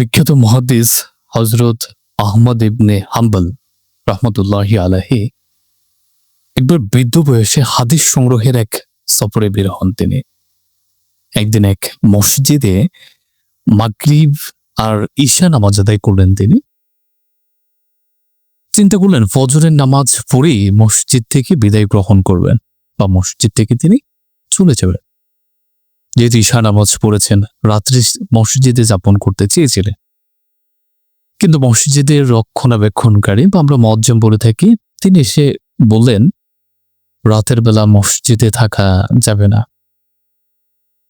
বিখ্যাত মুহাদ্দিস হযরত আহমদ ইবনে হাম্বল রাহমাতুল্লাহি আলাইহি একবার বৃদ্ধ বয়সে হাদিস সংগ্রহের এক সফরে বের হন তিনি। একদিন এক মসজিদে মাগরিব আর ঈশা নামাজ আদায় করলেন তিনি। চিন্তা করলেন ফজরের নামাজ পড়েই মসজিদ থেকে বিদায় গ্রহণ করবেন বা মসজিদ থেকে তিনি চলে যাবেন। যেহেতু ঈশা নামাজ পড়েছেন, রাত্রি মসজিদে যাপন করতে চেয়েছিলেন, কিন্তু মসজিদের রক্ষণাবেক্ষণকারী বা আমরা মুয়াজ্জিন বলে থাকি, তিনি এসে বললেন রাতের বেলা মসজিদে থাকা যাবে না।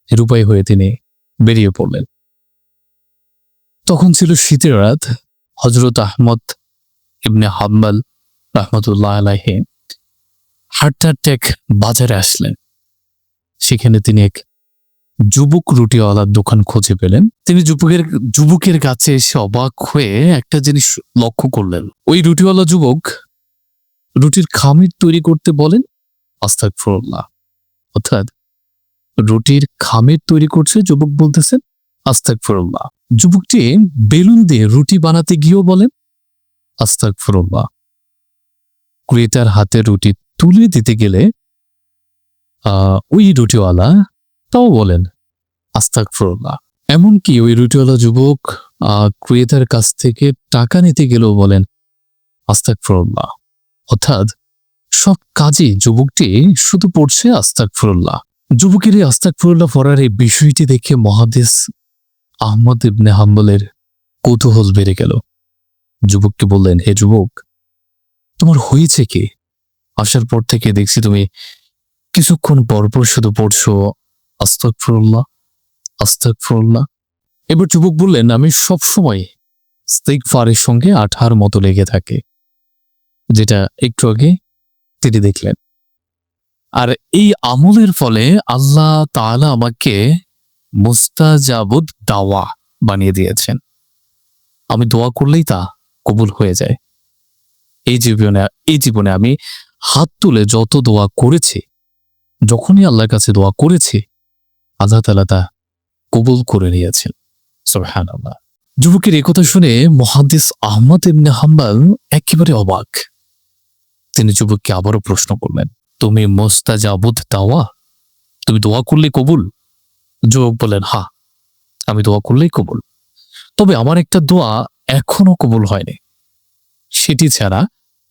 নিরুপায় হয়ে তিনি বেরিয়ে পড়লেন। তখন ছিল শীতের রাত। হযরত আহমদ ইবনে হাম্বল রাহমাতুল্লাহ আলাইহি হাঁটতে হাঁটতে এক বাজারে আসলেন। সেখানে তিনি এক যুবক রুটিওয়ালার দোকান খুঁজে পেলেন। তিনি যুবকের কাছে এসে অবাক হয়ে একটা জিনিস লক্ষ্য করলেন। ওই রুটিওয়ালা যুবক রুটির খামির তৈরি করতে বলেন আস্তাগফিরুল্লাহ, অর্থাৎ রুটির খামির তৈরি করছে, যুবক বলতেছেন আস্তাগফিরুল্লাহ। যুবকটি বেলুন দিয়ে রুটি বানাতে গিয়েও বলেন আস্তাগফিরুল্লাহ। ক্রেতার হাতে রুটি তুলে দিতে গেলে ওই রুটিওয়ালা তাও বলেন আস্তাগফিরুল্লাহ। এমনকি ওই রুটিওয়ালা যুবক ক্রেতার কাছ থেকে টাকা নিতে গেলেও বলেন আস্তাগফিরুল্লাহ। অর্থাৎ সব কাজে যুবকটি শুধু পড়ছে আস্তাগফিরুল্লাহ। যুবকের এই আস্তাগফিরুল্লাহ পড়ার এই বিষয়টি দেখে মুহাদ্দিস আহমদ ইবনে হাম্বলের কৌতূহল বেড়ে গেল। যুবককে বললেন, হে যুবক, তোমার হয়েছে কি? আসার পর থেকে দেখছি তুমি কিছুক্ষণ পরপর শুধু পড়ছো আস্তাগফিরুল্লাহ আস্তাগফিরুল্লাহ। এবার যুবক বললেন, আমি সবসময় ইস্তিগফারের সঙ্গে আঠার মতো লেগে থাকে, যেটা একটু আগে তিনি দেখলেন। আর এই আমলের ফলে আল্লাহ তাআলা আমাকে মুস্তাজাবুদ দাওয়া বানিয়ে দিয়েছেন। আমি দোয়া করলেই তা কবুল হয়ে যায়। এই জীবনে আমি হাত তুলে যত দোয়া করেছি, যখনই আল্লাহর কাছে দোয়া করেছি, আল্লাহ তাআলা তা কবুল করে নিয়েছেন। সুবহানাল্লাহ। যুবকের একথা শুনে মুহাদ্দিস আহমদ ইবনে হাম্বল একেবারে অবাক। তিনি যুবককে আবারও প্রশ্ন করলেন, তুমি মুস্তাজাবুদ দাওয়া, তুমি দোয়া করলে কবুল? যুবক বলেন, হ্যাঁ, আমি দোয়া করলেই কবুল। তবে আমার একটা দোয়া এখনো কবুল হয়নি, সেটি ছাড়া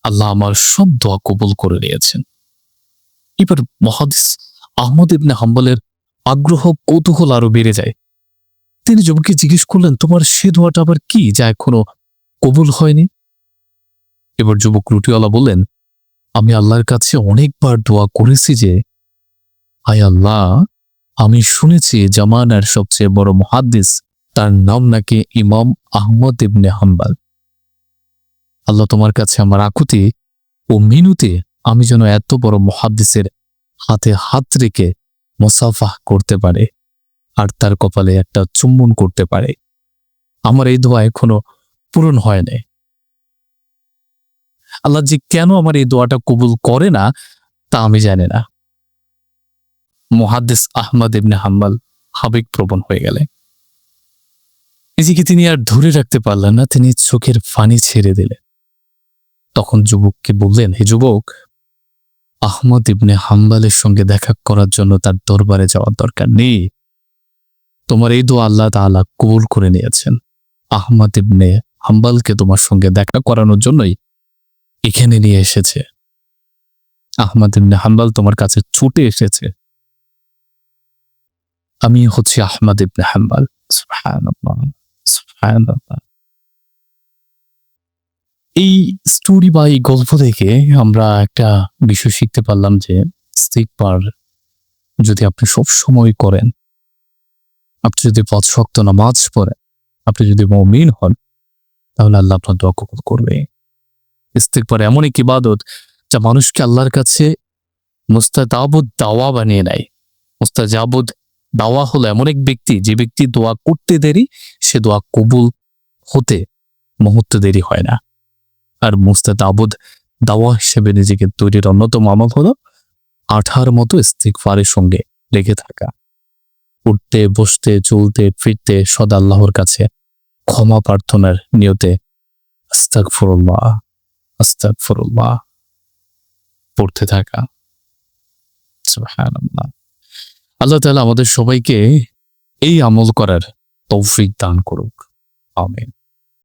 আল্লাহ আমার সব দোয়া কবুল করে নিয়েছেন। এবার মুহাদ্দিস আহমদ ইবনে হাম্বলের আগ্রহ কৌতূহল আরো বেড়ে যায়। তিনি যুবককে জিজ্ঞেস করলেন, তোমার সে দোয়াটা আবার কি যা এখনো কবুল হয়নি? এবার যুবক রুটিওয়ালা বললেন, আমি আল্লাহর কাছে অনেকবার দোয়া করেছি যে, আয় আল্লাহ, আমি শুনেছি জামানার সবচেয়ে বড় মুহাদ্দিস, তার নাম নাকি ইমাম আহমদ ইবনে হাম্বল। আল্লাহ, তোমার কাছে আমার আকুতি ও মিনতি, আমি যেন এত বড় মুহাদ্দিসের হাতে হাত রেখে মুসাফাহ করতে পারে আর তার কপালে একটা চুম্বন করতে পারে। আমার এই দোয়া এখনো পূরণ হয় নাই। আল্লাহ যে কেন আমার এই দোয়াটা কবুল করে না তা আমি জানি না। মুহাদ্দিস আহমদ ইবনে হাম্বল আবেগপ্রবণ হয়ে গেলেন। নিজেকে তিনি আর ধরে রাখতে পারলেন না, তিনি চোখের পানি ছেড়ে দিলেন। তখন যুবককে বললেন, হে যুবক, আহমদ ইবনে হাম্বলের সঙ্গে দেখা করার জন্য তার দরবারে যাওয়ার দরকার নেই। তোমার এই দোয়া আল্লাহ তাআলা কবুল করে নিয়েছেন। আহমদ ইবনে হাম্বলকে তোমার সঙ্গে দেখা করানোর জন্যই এখানে নিয়ে এসেছে। আহমদ ইবনে হাম্বল তোমার কাছে ছুটে এসেছে। আমি হচ্ছি আহমদ ইবনে হাম্বল। সুবহানাল্লাহ, সুবহানাল্লাহ। এই স্টোরি বা এই গল্প থেকে আমরা একটা বিষয় শিখতে পারলাম যে ইস্তিগফার যদি আপনি সব সময় করেন, আপনি যদি ৫ ওয়াক্ত নামাজ পড়েন, আপনি যদি মুমিন হন, তাহলে আল্লাহ আপনার দোয়া কবুল করবে। ইস্তিগফার এমন এক ইবাদত যা মানুষকে আল্লাহর কাছে মুস্তাজাবুদ দাওয়া বানিয়ে নেয়। মুস্তাজাবুদ দাওয়া হলো এমন এক ব্যক্তি, যে ব্যক্তি দোয়া করতে দেরি, সে দোয়া কবুল হতে মুহূর্ত দেরি হয় না। আর মুস্তাজাবুদ দাওয়া হিসেবে নিজেকে তৈরির অন্যতম আমল হলো আঠার মতো ইস্তিগফারের সঙ্গে লেগে থাকা। উঠতে, বসতে, চলতে, ফিরতে সদা আল্লাহর কাছে ক্ষমা প্রার্থনার নিয়তে আস্তাগফিরুল্লাহ আস্তাগফিরুল্লাহ পড়তে থাকা। সুবহানাল্লাহ। আল্লাহ তাআলা আমাদের সবাইকে এই আমল করার তৌফিক দান করুক। আমিন।